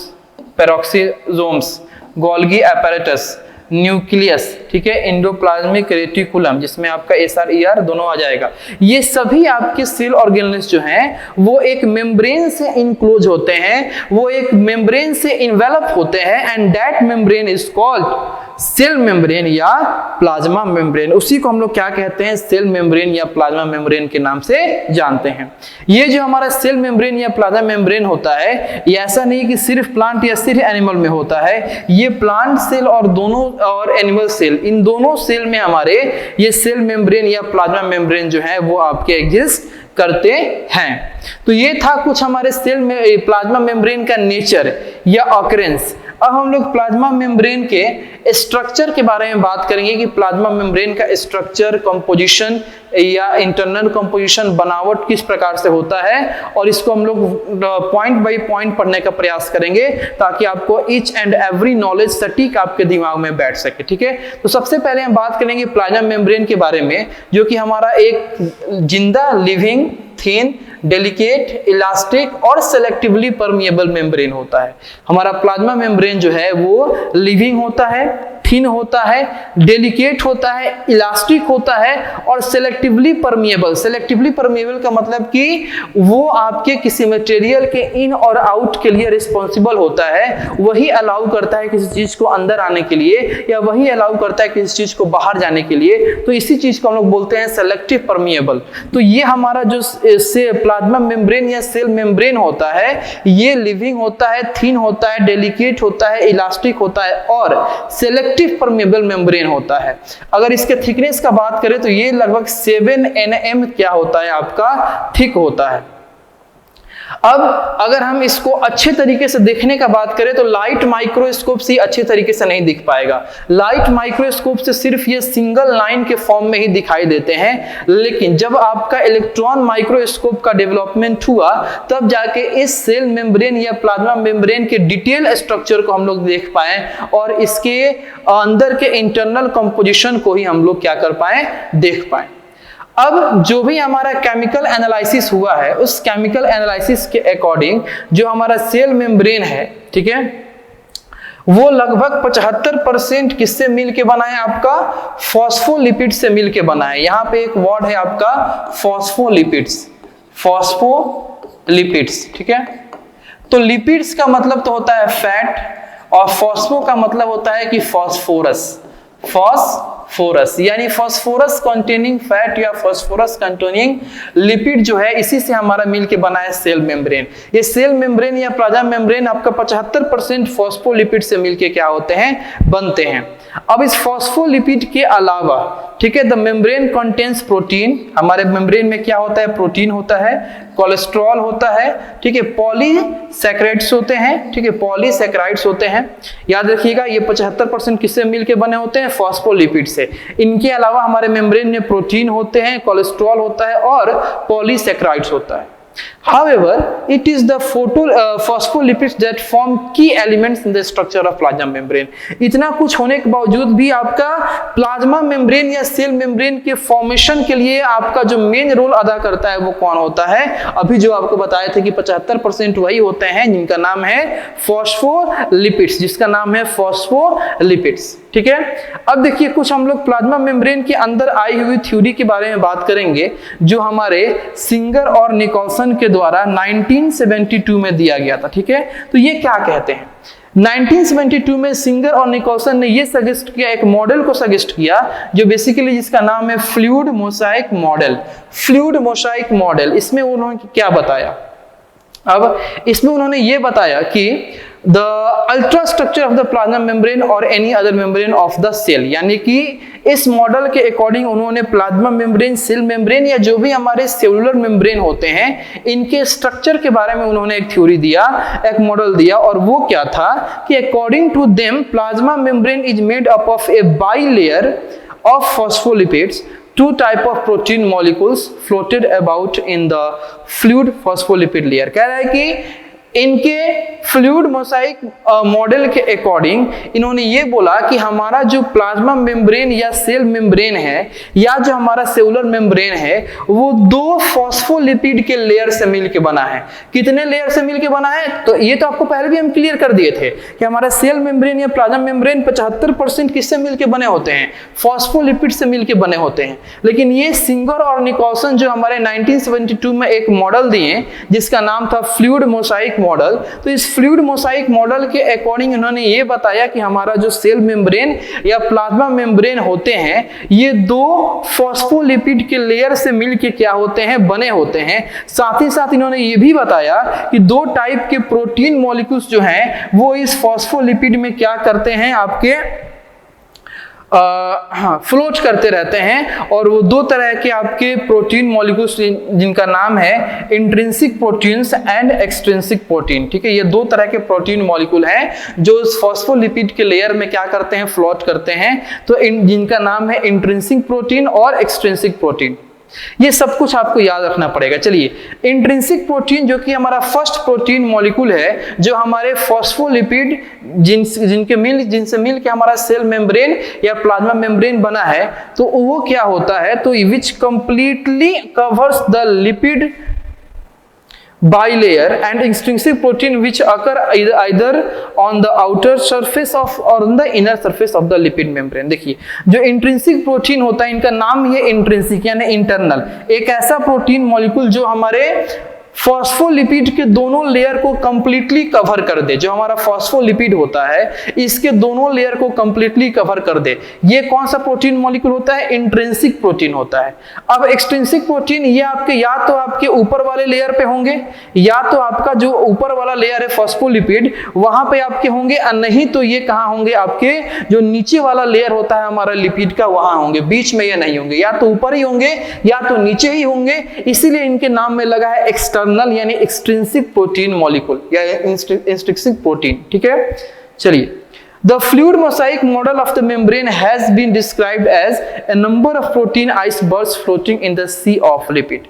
S1: peroxisomes, Golgi apparatus, nucleus, ठीक है, एंडोप्लाज्मिक रेटिकुलम जिसमें आपका SR ER दोनों आ जाएगा। ये सभी आपके सेल ऑर्गेनेल्स जो हैं वो एक मेम्ब्रेन से इनक्लोज होते हैं, वो एक मेम्ब्रेन से इन्वेलप होते हैं। And that membrane is called cell membrane या प्लाज्मा मेम्ब्रेन। उसी को हम लोग क्या कहते हैं, सेल मेम्ब्रेन या प्लाज्मा मेम्ब्रेन के नाम से जानते हैं। ये जो हमारा सेल मेम्ब्रेन या प्लाज्मा मेम्ब्रेन होता है, ये ऐसा नहीं कि सिर्फ प्लांट या सिर्फ एनिमल में होता है, ये प्लांट सेल और एनिमल सेल, इन दोनों सेल में हमारे ये सेल मेम्ब्रेन या प्लाज्मा मेम्ब्रेन जो है वो आपके एग्जिस्ट करते हैं। तो ये था कुछ हमारे सेल में प्लाज्मा मेम्ब्रेन का नेचर या ऑकरेंस। अब हम लोग प्लाज्मा मेम्ब्रेन के स्ट्रक्चर के बारे में बात करेंगे कि प्लाज्मा मेम्ब्रेन का स्ट्रक्चर, कंपोजिशन या इंटरनल कंपोजिशन, बनावट किस प्रकार से होता है, और इसको हम लोग पॉइंट बाय पॉइंट पढ़ने का प्रयास करेंगे ताकि आपको ईच एंड एवरी नॉलेज सटीक आपके दिमाग में बैठ सके। ठीक है, तो सबसे पहले हम बात करेंगे प्लाज्मा मेम्ब्रेन के बारे में, जो कि हमारा एक जिंदा, लिविंग, थिन, डेलिकेट, इलास्टिक और सेलेक्टिवली परमिएबल मेम्ब्रेन होता है। हमारा प्लाज्मा मेम्ब्रेन जो है वो लिविंग होता है, थिन होता है, डेलिकेट होता है, इलास्टिक होता है और सेलेक्टिवली परमिएबल। सेलेक्टिवली परमिएबल का मतलब कि वो आपके किसी मटेरियल के इन और आउट के लिए रिस्पॉन्सिबल होता है, वही अलाउ करता है किसी चीज को अंदर आने के लिए या वही अलाउ करता है किसी चीज को बाहर जाने के लिए। तो इसी चीज को हम लोग बोलते हैं सेलेक्टिव परमिएबल। तो ये हमारा जो प्लाज्मा मेम्ब्रेन या सेल मेम्ब्रेन होता है, ये लिविंग होता है, थिन होता है, डेलिकेट होता है, इलास्टिक होता है और सेलेक्टिव परमिएबल मेम्ब्रेन होता है। अगर इसके थिकनेस का बात करें तो ये लगभग 7 nm क्या होता है, आपका थिक होता है। अब अगर हम इसको अच्छे तरीके से देखने का बात करें तो लाइट माइक्रोस्कोप से अच्छे तरीके से नहीं दिख पाएगा। लाइट माइक्रोस्कोप से सिर्फ ये सिंगल लाइन के फॉर्म में ही दिखाई देते हैं, लेकिन जब आपका इलेक्ट्रॉन माइक्रोस्कोप का डेवलपमेंट हुआ तब जाके इस सेल मेम्ब्रेन या प्लाज्मा मेम्ब्रेन के डिटेल स्ट्रक्चर को हम लोग देख पाए और इसके अंदर के इंटरनल कंपोजिशन को ही हम लोग क्या कर पाए, देख पाए। अब जो भी हमारा केमिकल एनालिसिस हुआ है, उस केमिकल एनालिसिस के अकॉर्डिंग जो हमारा सेल मेम्ब्रेन है, ठीक है, वो लगभग 75% किससे मिलके बना है, आपका फॉस्फोलिपिड से मिलके बना है। यहाँ पे एक वर्ड है आपका फॉस्फोलिपिड्स, फॉस्फोलिपिड्स, ठीक है। तो लिपिड्स का मतलब तो होता है फैट और फॉस्फो का मतलब होता है कि फॉस्फोरस, फॉस्फोरस यानी फॉस्फोरस कंटेनिंग फैट या फॉस्फोरस कंटेनिंग लिपिड जो है, इसी से हमारा मिलके बना है सेल मेम्ब्रेन। ये सेल मेम्ब्रेन या प्लाज्मा मेम्ब्रेन आपका 75% फॉस्फोलिपिड से मिलके क्या होते हैं, बनते हैं। अब इस फॉस्फोलिपिड के अलावा, ठीक है, द मेम्ब्रेन कंटेन्स प्रोटीन, हमारे मेम्ब्रेन में क्या होता है, प्रोटीन होता है, कोलेस्ट्रॉल होता है, ठीक है, पॉलीसैकेराइड्स होते हैं, ठीक है, पॉलीसैकेराइड्स होते हैं। याद रखिएगा ये 75% किससे मिलके बने होते हैं, फॉस्फोलिपिड से। इनके अलावा हमारे मेम्ब्रेन में प्रोटीन होते हैं, कोलेस्ट्रॉल होता है और पॉलीसैकेराइड्स होता है। However, it is the phospholipids that form key elements in the structure of plasma membrane. इतना कुछ होने के बावजूद भी आपका प्लाज्मा मेम्ब्रेन या सेल मेम्ब्रेन के फॉर्मेशन के लिए आपका जो मेन रोल अदा करता है वो कौन होता है, अभी जो आपको बताए थे कि 75% वही होते हैं जिनका नाम है फॉस्फोलिपिड्स, जिसका नाम है फॉस्फोलिपिड्स, ठीक है। अब देखिए कुछ हम लोग प्लाज्मा मेम्ब्रेन के अंदर आई हुई थ्योरी के बारे में बात करेंगे जो हमारे सिंगर और निकोलसन के द्वारा 1972 में दिया गया था, ठीक है। तो ये क्या कहते हैं, 1972 में सिंगर और निकोलसन ने ये सजेस्ट किया, एक मॉडल को सजेस्ट किया जो बेसिकली जिसका नाम है fluid Mosaic model. Fluid Mosaic model, इसमें उन्होंने क्या बताया, अब इसमें उन्होंने ये बताया कि the ultrastructure of the plasma membrane or any other membrane of the cell, यानी कि इस मॉडल के अकॉर्डिंग उन्होंने प्लाज्मा मेम्ब्रेन, सेल मेम्ब्रेन या जो भी हमारे सेलुलर मेम्ब्रेन होते हैं इनके स्ट्रक्चर के बारे में उन्होंने एक थ्योरी दिया, एक मॉडल दिया, और वो क्या था कि according to them plasma membrane is made up of a bilayer of phospholipids, two type of protein molecules floated about in the fluid phospholipid layer। कह रहा है कि इनके फ्लूइड मोजाइक मॉडल के अकॉर्डिंग इन्होंने ये बोला कि हमारा जो प्लाज्मा मेम्ब्रेन या सेल मेम्ब्रेन है या जो हमारा सेलुलर मेम्ब्रेन है वो 2 फॉस्फोलिपिड के लेयर से मिलके बना है। कितने लेयर से मिलके बना है, तो ये तो आपको पहले भी हम क्लियर कर दिए थे कि हमारा सेल मेम्ब्रेन या प्लाज्मा मेम्ब्रेन 75% किससे मिलके बने होते हैं, फॉस्फोलिपिड से मिलके बने होते हैं। लेकिन ये सिंगर और निकोलसन जो हमारे 1972 में एक मॉडल दिए जिसका नाम था फ्लूइड मोजाइक मॉडल, तो इस फ्लूइड मोसाइक मॉडल के अकॉर्डिंग इन्होंने ये बताया कि हमारा जो सेल मेम्ब्रेन या प्लाज्मा मेम्ब्रेन होते हैं ये दो फॉस्फोलिपिड के लेयर से मिलके क्या होते हैं, बने होते हैं। साथ ही साथ इन्होंने ये भी बताया कि दो टाइप के प्रोटीन मॉलिक्यूल्स जो हैं वो इस फॉस्फोलिपिड में क्या करते हैं, आपके फ्लोट करते रहते हैं। और वो दो तरह के आपके प्रोटीन मॉलिक्यूल्स जिनका नाम है intrinsic proteins and extrinsic protein. ठीक है, ये दो तरह के प्रोटीन मॉलिक्यूल हैं जो इस फॉस्फोलिपिड के लेयर में क्या करते हैं, फ्लोट करते हैं। तो जिनका नाम है इंट्रिंसिक प्रोटीन और एक्सट्रिंसिक प्रोटीन। ये सब कुछ आपको याद रखना पड़ेगा। चलिए, इंट्रिंसिक प्रोटीन जो कि हमारा फर्स्ट प्रोटीन मॉलिक्यूल है जो हमारे फॉस्फोलिपिड जिनसे मिल के हमारा सेल मेम्ब्रेन या प्लाज्मा मेम्ब्रेन बना है, तो वो क्या होता है, तो which completely covers the lipid bilayer and extrinsic protein which occur either on the outer surface of or on the inner surface of the lipid membrane। देखिए, जो इंट्रिंसिक प्रोटीन होता है इनका नाम ये इंट्रिंसिक यानी इंटरनल, एक ऐसा प्रोटीन मॉलिक्यूल जो हमारे फॉस्फोलिपिड के दोनों लेयर को कंप्लीटली कवर कर दे। जो हमारा फॉस्फोलिपिड होता है इसके दोनों लेयर को कंप्लीटली कवर कर दे, ये कौन सा प्रोटीन मॉलिक्यूल होता है, इंट्रिंसिक प्रोटीन होता है। अब एक्सट्रिंसिक प्रोटीन ये आपके या तो आपके ऊपर वाले लेयर पे होंगे या तो आपका जो ऊपर वाला लेयर है फॉस्फोलिपिड वहां पे आपके होंगे, और नहीं तो ये कहां होंगे, आपके जो नीचे वाला लेयर होता है हमारा लिपिड का वहां होंगे, बीच में ये नहीं होंगे, या तो ऊपर ही होंगे या तो नीचे ही होंगे। इसीलिए इनके नाम में लगा है एक्सटर्नल यानी एक्सट्रिंसिक प्रोटीन मॉलिक्यूल या इंट्रिंसिक प्रोटीन। ठीक है, चलिए, The fluid mosaic model of the membrane has been described as a number of protein icebergs floating in the sea of lipid।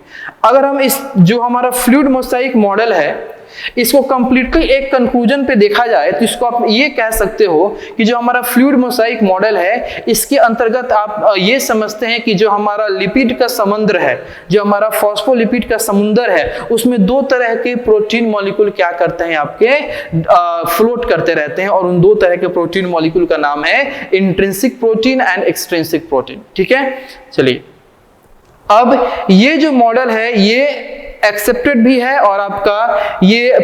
S1: अगर हम इस जो हमारा फ्लूइड मोसाइक मॉडल है इसको कंप्लीटली एक कंक्लूजन पे देखा जाए तो इसको आप ये कह सकते हो कि जो हमारा फ्लूइड मोसाइक मॉडल है इसके अंतर्गत आप ये समझते हैं कि जो हमारा लिपिड का समुद्र है, जो हमारा फॉस्फोलिपिड का समुद्र है, उसमें दो तरह के प्रोटीन मॉलिक्यूल क्या करते हैं, आपके फ्लोट करते रहते हैं। और उन दो तरह के प्रोटीन मॉलिक्यूल का नाम है intrinsic protein and extrinsic protein. ठीक है, चलिए, अब ये जो मॉडल है ये एक्सेप्टेड भी है और आपका ये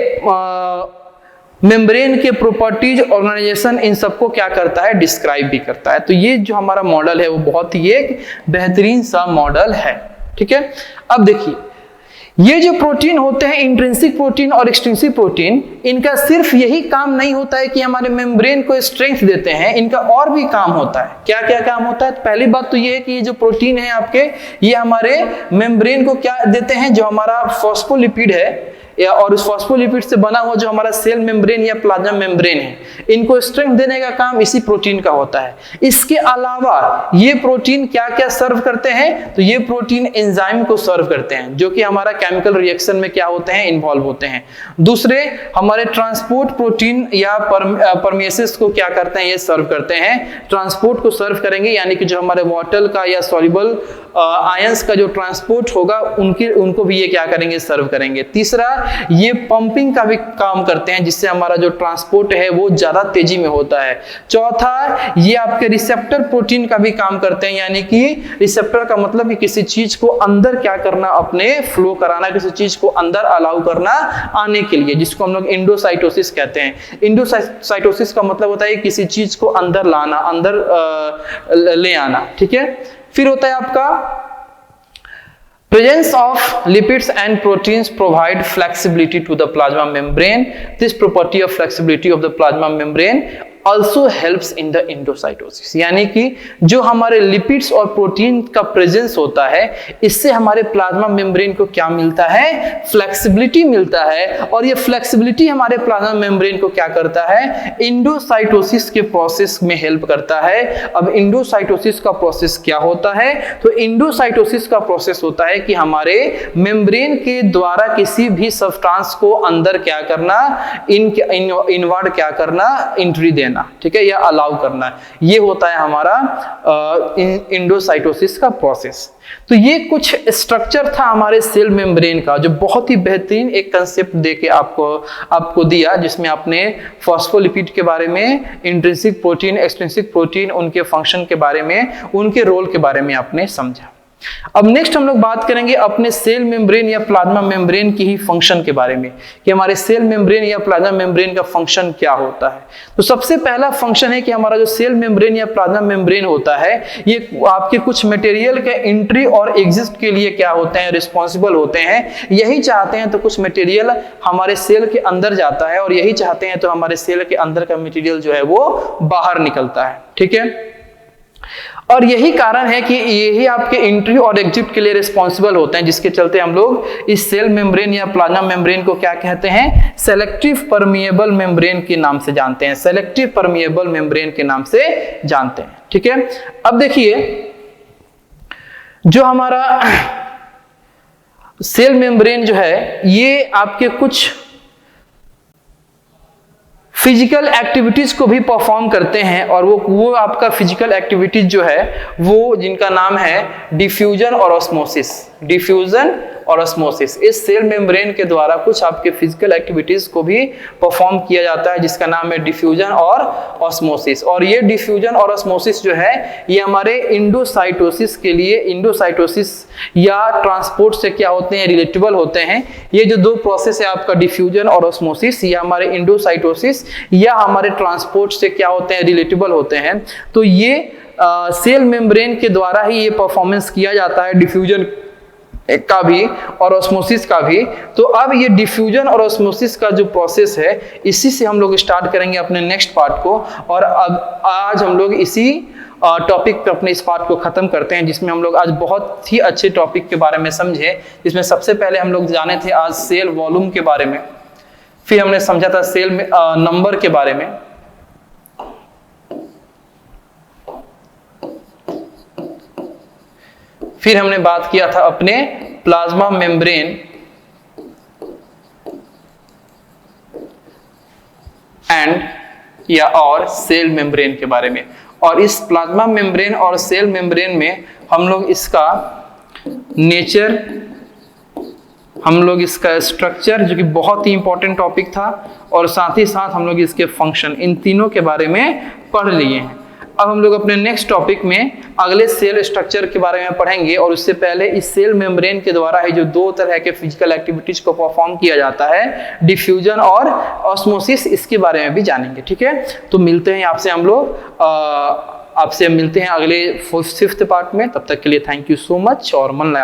S1: मेम्ब्रेन के प्रॉपर्टीज, ऑर्गेनाइजेशन, इन सबको क्या करता है, डिस्क्राइब भी करता है। तो ये जो हमारा मॉडल है वो बहुत ही एक बेहतरीन सा मॉडल है। ठीक है, अब देखिए, ये जो प्रोटीन होते हैं इंट्रिंसिक प्रोटीन और एक्सट्रिंसिक प्रोटीन, इनका सिर्फ यही काम नहीं होता है कि हमारे मेम्ब्रेन को स्ट्रेंथ देते हैं, इनका और भी काम होता है। क्या क्या काम होता है? तो पहली बात तो ये है कि ये जो प्रोटीन है आपके, ये हमारे मेम्ब्रेन को क्या देते हैं, जो हमारा फॉस्फोलिपिड है या और उस फॉस्फोलिपिड से बना हुआ जो हमारा सेल मेम्ब्रेन या प्लाज्मा मेम्ब्रेन है, इनको स्ट्रेंथ देने का काम इसी प्रोटीन का होता है। इसके अलावा ये प्रोटीन क्या क्या सर्व करते हैं, तो ये प्रोटीन एंजाइम को सर्व करते हैं जो कि हमारा केमिकल रिएक्शन में क्या होते हैं, इन्वॉल्व होते हैं। दूसरे हमारे ट्रांसपोर्ट प्रोटीन या परमेसेस को क्या करते हैं, ये सर्व करते हैं, ट्रांसपोर्ट को सर्व करेंगे, यानी कि जो हमारे वाटर का या सॉल्युबल आयंस का जो ट्रांसपोर्ट होगा उनको भी ये क्या करेंगे, सर्व करेंगे। तीसरा, ये पंपिंग का भी काम करते हैं जिससे हमारा जो ट्रांसपोर्ट है वो ज्यादा तेजी में होता है। चौथा, ये आपके रिसेप्टर प्रोटीन का भी काम करते हैं, यानी कि रिसेप्टर का मतलब कि किसी चीज को अंदर क्या करना, अपने फ्लो कराना, किसी चीज को अंदर अलाउ करना आने के लिए, जिसको हम लोग एंडोसाइटोसिस कहते हैं। एंडोसाइटोसिस का मतलब होता है किसी चीज को अंदर लाना, अंदर ले आना। ठीक है, फिर होता है आपका presence of lipids and proteins provide flexibility to the plasma membrane. This property of flexibility of the plasma membrane also helps in the endocytosis। यानी कि जो हमारे लिपिड्स और प्रोटीन का प्रेजेंस होता है इससे हमारे प्लाज्मा मेम्ब्रेन को क्या मिलता है, फ्लेक्सिबिलिटी मिलता है। और ये फ्लेक्सिबिलिटी हमारे प्लाज्मा मेम्ब्रेन को क्या करता है, इंडोसाइटोसिस के प्रोसेस में हेल्प करता है। अब इंडोसाइटोसिस का प्रोसेस क्या होता है, तो इंडोसाइटोसिस का प्रोसेस होता है कि हमारे मेम्ब्रेन के द्वारा किसी भी सब्सटेंस को अंदर क्या करना, इनवर्ड क्या करना, एंट्री देना। ठीक है, या अलाउ करना, ये होता है हमारा इंडोसाइटोसिस का प्रोसेस। तो ये कुछ स्ट्रक्चर था हमारे सेल मेम्ब्रेन का जो बहुत ही बेहतरीन एक कंसेप्ट देके आपको दिया, जिसमें आपने फॉस्फोलिपिड के बारे में, इंट्रिंसिक प्रोटीन, एक्सट्रिंसिक प्रोटीन, उनके फंक्शन के बारे में, उनके रोल के बारे में आपने समझा। अब नेक्स्ट हम लोग बात करेंगे अपने सेल मेम्ब्रेन या प्लाज्मा मेम्ब्रेन की ही फंक्शन के बारे में कि हमारे सेल मेम्ब्रेन या प्लाज्मा मेम्ब्रेन का फंक्शन क्या होता है। तो सबसे पहला फंक्शन है कि हमारा जो सेल मेम्ब्रेन या प्लाज्मा मेम्ब्रेन होता है ये आपके कुछ मटेरियल के एंट्री और एग्जिट के लिए क्या होते हैं, रिस्पॉन्सिबल होते हैं। यही चाहते हैं तो कुछ मटेरियल हमारे सेल के अंदर जाता है और यही चाहते हैं तो हमारे सेल के अंदर का मटेरियल जो है वो बाहर निकलता है। ठीक है, और यही कारण है कि यही आपके एंट्री और एग्जिट के लिए रिस्पॉन्सिबल होते हैं, जिसके चलते हम लोग इस सेल मेम्ब्रेन या प्लाज्मा मेम्ब्रेन को क्या कहते हैं, सेलेक्टिव परमिएबल मेम्ब्रेन के नाम से जानते हैं, सेलेक्टिव परमिएबल मेम्ब्रेन के नाम से जानते हैं। ठीक है, अब देखिए जो हमारा सेल मेम्ब्रेन जो है ये आपके कुछ फिजिकल एक्टिविटीज को भी परफॉर्म करते हैं और वो आपका फिजिकल एक्टिविटीज जो है वो जिनका नाम है डिफ्यूजन और ऑस्मोसिस, डिफ्यूजन और ऑस्मोसिस। इस सेल मेम्ब्रेन के द्वारा कुछ आपके फिजिकल एक्टिविटीज को भी परफॉर्म किया जाता है जिसका नाम है डिफ्यूजन और ऑस्मोसिस। और ये डिफ्यूजन और ऑस्मोसिस जो है ये हमारे इंडोसाइटोसिस के लिए, इंडोसाइटोसिस या ट्रांसपोर्ट से क्या होते हैं, रिलेटेबल होते हैं। ये जो दो प्रोसेस है आपका डिफ्यूजन और ऑस्मोसिस, या हमारे इंडोसाइटोसिस या हमारे ट्रांसपोर्ट से क्या होते हैं, रिलेटेबल होते हैं। तो ये सेल मेम्ब्रेन के द्वारा ही ये परफॉर्मेंस किया जाता है, डिफ्यूजन का भी और ऑस्मोसिस का भी। तो अब ये डिफ्यूजन और ऑस्मोसिस का जो प्रोसेस है इसी से हम लोग स्टार्ट करेंगे अपने नेक्स्ट पार्ट को। और अब आज हम लोग इसी टॉपिक पे अपने इस पार्ट को खत्म करते हैं, जिसमें हम लोग आज बहुत ही अच्छे टॉपिक के बारे में समझे। जिसमें सबसे पहले हम लोग जाने थे आज सेल वॉल्यूम के बारे में, फिर हमने समझा था सेल में नंबर के बारे में, फिर हमने बात किया था अपने प्लाज्मा मेम्ब्रेन एंड या और सेल मेम्ब्रेन के बारे में। और इस प्लाज्मा मेम्ब्रेन और सेल मेम्ब्रेन में हम लोग इसका नेचर, हम लोग इसका स्ट्रक्चर जो कि बहुत ही इंपॉर्टेंट टॉपिक था, और साथ ही साथ हम लोग इसके फंक्शन, इन तीनों के बारे में पढ़ लिए हैं। अब हम लोग अपने नेक्स्ट टॉपिक में अगले सेल स्ट्रक्चर के बारे में पढ़ेंगे। और उससे पहले इस सेल मेम्ब्रेन के द्वारा ही जो दो तरह के फिजिकल एक्टिविटीज को परफॉर्म किया जाता है, डिफ्यूजन और ऑस्मोसिस, इसके बारे में भी जानेंगे। ठीक है, तो मिलते हैं आपसे हम लोग आपसे मिलते हैं अगले 5th पार्ट में। तब तक के लिए थैंक यू सो मच और मन लगा